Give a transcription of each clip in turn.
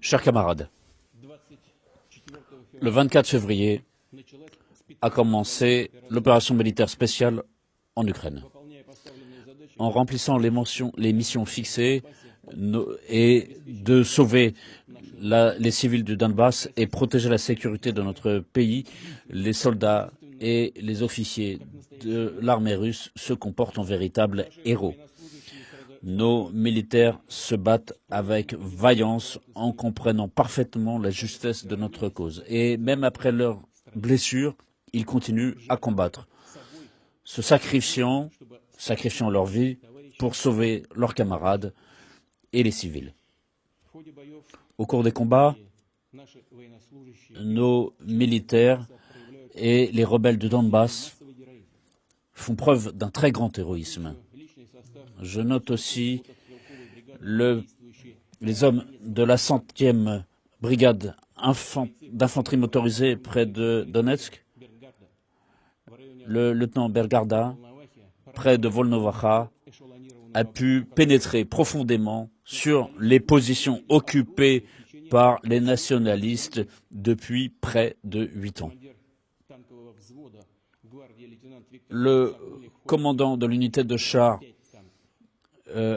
Chers camarades, le 24 février a commencé l'opération militaire spéciale en Ukraine. En remplissant les missions fixées et de sauver les civils du Donbass et protéger la sécurité de notre pays, les soldats et les officiers de l'armée russe se comportent en véritables héros. Nos militaires se battent avec vaillance en comprenant parfaitement la justesse de notre cause. Et même après leurs blessures, ils continuent à combattre, se sacrifiant leur vie pour sauver leurs camarades et les civils. Au cours des combats, nos militaires et les rebelles du Donbass font preuve d'un très grand héroïsme. Je note aussi les hommes de la 100e brigade d'infanterie motorisée près de Donetsk, le lieutenant Bergarda, près de Volnovacha, a pu pénétrer profondément sur les positions occupées par les nationalistes depuis près de 8 ans. Le commandant de l'unité de chars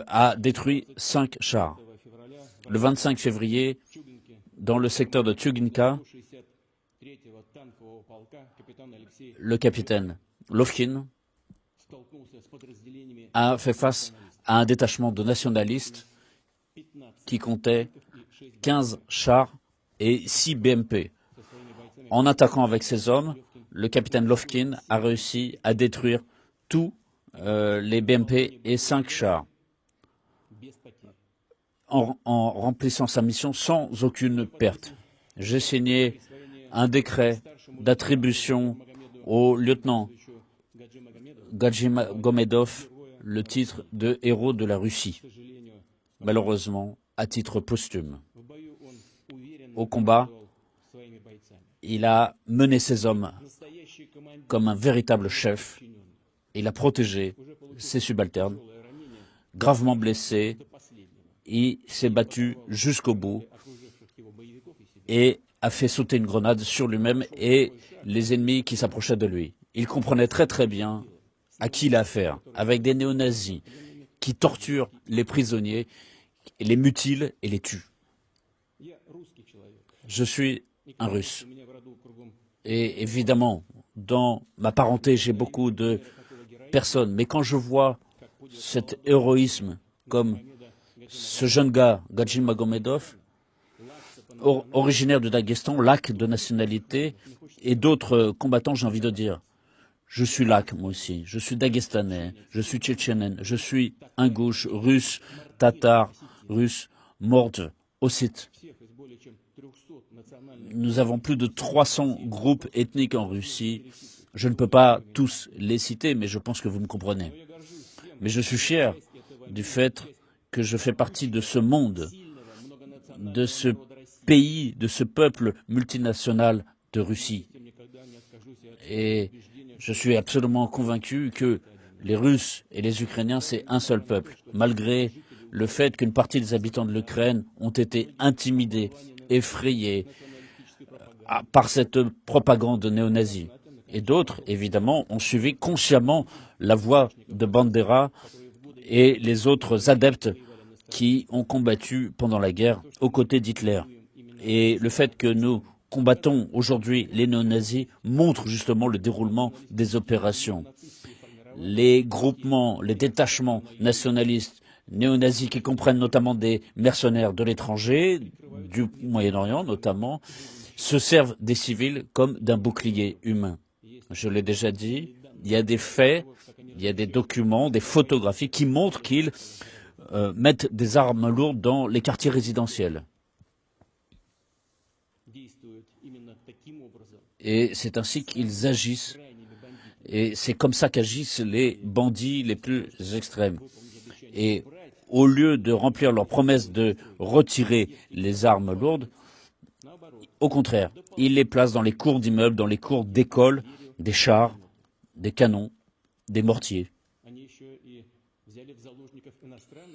a détruit 5 chars. Le 25 février, dans le secteur de Tchuginka, le capitaine Lovkin a fait face à un détachement de nationalistes qui comptait 15 chars et 6 BMP. En attaquant avec ses hommes, le capitaine Lovkin a réussi à détruire tous les BMP et 5 chars en remplissant sa mission sans aucune perte. J'ai signé un décret d'attribution au lieutenant Gadji Magomedov le titre de héros de la Russie, malheureusement à titre posthume. Au combat, il a mené ses hommes comme un véritable chef. Il a protégé ses subalternes, gravement blessés. Il s'est battu jusqu'au bout et a fait sauter une grenade sur lui-même et les ennemis qui s'approchaient de lui. Il comprenait très très bien à qui il a affaire, avec des néo-nazis qui torturent les prisonniers, les mutilent et les tuent. Je suis un Russe. Et évidemment, dans ma parenté, j'ai beaucoup de personnes. Mais quand je vois cet héroïsme comme ce jeune gars, Gadji Magomedov, originaire du Daghestan, lac de nationalité, et d'autres combattants, j'ai envie de dire, je suis lac, moi aussi, je suis daguestanais, je suis tchétchène, je suis ingouche, russe, tatar, russe, morde, ossète. Nous avons plus de 300 groupes ethniques en Russie. Je ne peux pas tous les citer, mais je pense que vous me comprenez. Mais je suis fier du fait que je fais partie de ce monde, de ce pays, de ce peuple multinational de Russie. Et je suis absolument convaincu que les Russes et les Ukrainiens, c'est un seul peuple, malgré le fait qu'une partie des habitants de l'Ukraine ont été intimidés, effrayés par cette propagande néo-nazie. Et d'autres, évidemment, ont suivi consciemment la voie de Bandera et les autres adeptes qui ont combattu pendant la guerre aux côtés d'Hitler. Et le fait que nous combattons aujourd'hui les néo-nazis montre justement le déroulement des opérations. Les groupements, les détachements nationalistes néo-nazis qui comprennent notamment des mercenaires de l'étranger, du Moyen-Orient notamment, se servent des civils comme d'un bouclier humain. Je l'ai déjà dit, il y a des faits, il y a des documents, des photographies qui montrent qu'ils mettent des armes lourdes dans les quartiers résidentiels. Et c'est ainsi qu'ils agissent. Et c'est comme ça qu'agissent les bandits les plus extrêmes. Et au lieu de remplir leur promesse de retirer les armes lourdes, au contraire, ils les placent dans les cours d'immeubles, dans les cours d'écoles, des chars, des canons, des mortiers.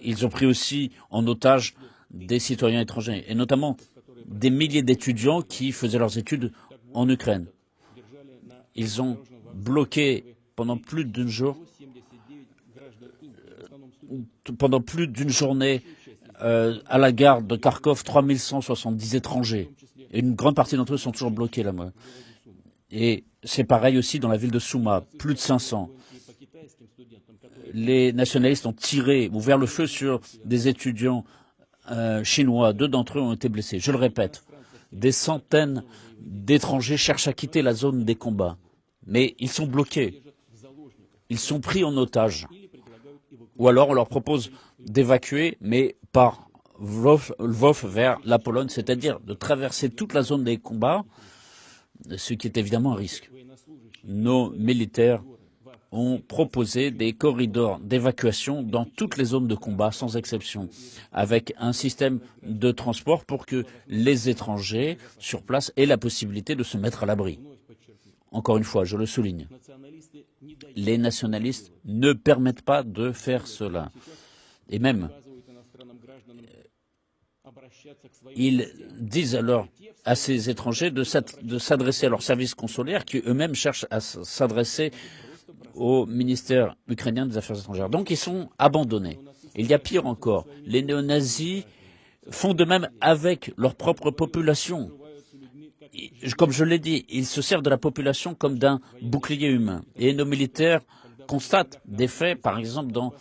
Ils ont pris aussi en otage des citoyens étrangers, et notamment des milliers d'étudiants qui faisaient leurs études en Ukraine. Ils ont bloqué pendant plus d'une journée à la gare de Kharkov 3170 étrangers. Et une grande partie d'entre eux sont toujours bloqués là-bas. Et c'est pareil aussi dans la ville de Souma, plus de 500. Les nationalistes ont ouvert le feu sur des étudiants chinois. 2 d'entre eux ont été blessés. Je le répète, des centaines d'étrangers cherchent à quitter la zone des combats. Mais ils sont bloqués. Ils sont pris en otage. Ou alors on leur propose d'évacuer, mais par Lvov vers la Pologne, c'est-à-dire de traverser toute la zone des combats, ce qui est évidemment un risque. Nos militaires ont proposé des corridors d'évacuation dans toutes les zones de combat, sans exception, avec un système de transport pour que les étrangers sur place aient la possibilité de se mettre à l'abri. Encore une fois, je le souligne, les nationalistes ne permettent pas de faire cela. Et même, ils disent alors à ces étrangers de s'adresser à leurs services consulaires qui eux-mêmes cherchent à s'adresser au ministère ukrainien des Affaires étrangères. Donc ils sont abandonnés. Il y a pire encore, les néo-nazis font de même avec leur propre population. Comme je l'ai dit, ils se servent de la population comme d'un bouclier humain. Et nos militaires constatent des faits, par exemple, dans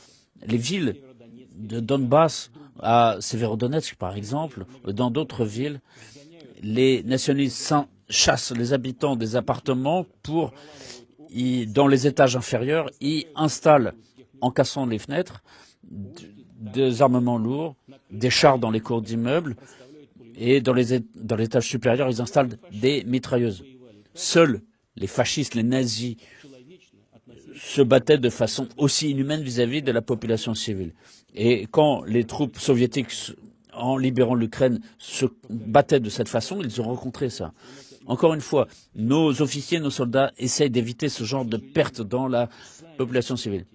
les villes de Donbass, à Severodonetsk, par exemple, dans d'autres villes. Les nationalistes chassent les habitants des appartements pour, dans les étages inférieurs, y installent, en cassant les fenêtres, des armements lourds, des chars dans les cours d'immeubles, et dans l'étage supérieur, ils installent des mitrailleuses. Seuls les fascistes, les nazis, se battaient de façon aussi inhumaine vis-à-vis de la population civile. Et quand les troupes soviétiques, en libérant l'Ukraine, se battaient de cette façon, ils ont rencontré ça. Encore une fois, nos officiers, nos soldats essayent d'éviter ce genre de pertes dans la population civile.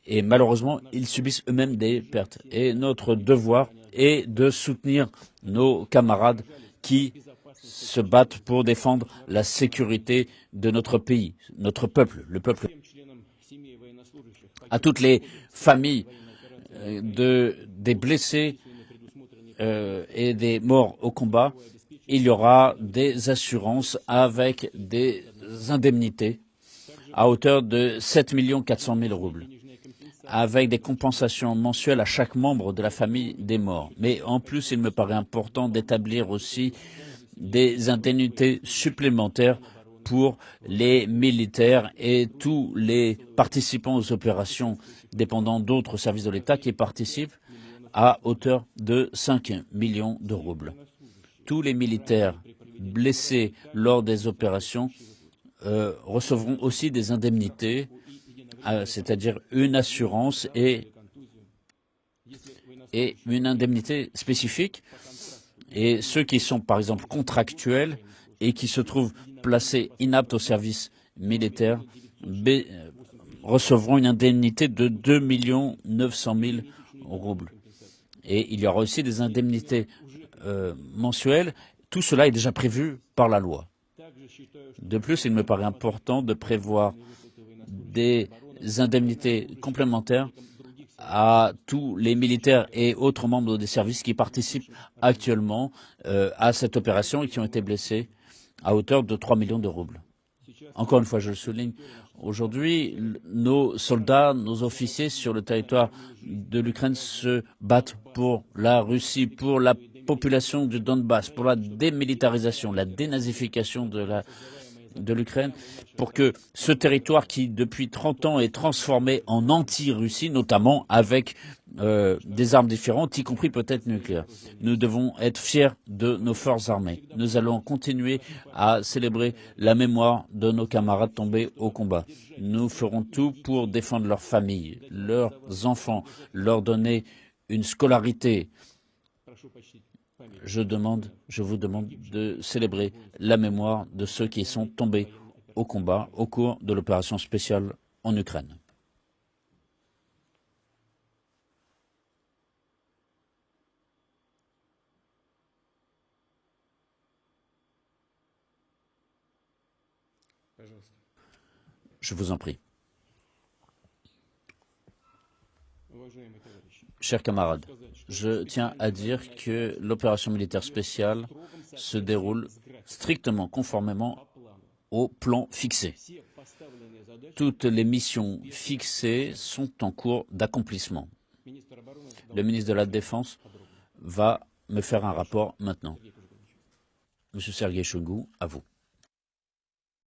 Et malheureusement, ils subissent eux-mêmes des pertes. Et notre devoir est de soutenir nos camarades qui se battent pour défendre la sécurité de notre pays, notre peuple, le peuple. À toutes les familles des blessés et des morts au combat, il y aura des assurances avec des indemnités à hauteur de 7 400 000 roubles, avec des compensations mensuelles à chaque membre de la famille des morts. Mais en plus, il me paraît important d'établir aussi des indemnités supplémentaires pour les militaires et tous les participants aux opérations dépendant d'autres services de l'État qui participent à hauteur de 5 millions de roubles. Tous les militaires blessés lors des opérations recevront aussi des indemnités, c'est-à-dire une assurance et une indemnité spécifique. Et ceux qui sont, par exemple, contractuels et qui se trouvent placés inaptes au service militaire recevront une indemnité de 2 900 000 roubles. Et il y aura aussi des indemnités mensuelles. Tout cela est déjà prévu par la loi. De plus, il me paraît important de prévoir des indemnités complémentaires à tous les militaires et autres membres des services qui participent actuellement à cette opération et qui ont été blessés à hauteur de 3 millions de roubles. Encore une fois, je le souligne, aujourd'hui, nos soldats, nos officiers sur le territoire de l'Ukraine se battent pour la Russie, pour la population du Donbass, pour la démilitarisation, la dénazification de l'Ukraine, pour que ce territoire qui, depuis 30 ans, est transformé en anti-Russie, notamment avec des armes différentes, y compris peut-être nucléaires. Nous devons être fiers de nos forces armées. Nous allons continuer à célébrer la mémoire de nos camarades tombés au combat. Nous ferons tout pour défendre leurs familles, leurs enfants, leur donner une scolarité. Je vous demande de célébrer la mémoire de ceux qui sont tombés au combat au cours de l'opération spéciale en Ukraine. Je vous en prie. Chers camarades, je tiens à dire que l'opération militaire spéciale se déroule strictement conformément au plan fixé. Toutes les missions fixées sont en cours d'accomplissement. Le ministre de la Défense va me faire un rapport maintenant. Monsieur Sergei Shoigu, à vous.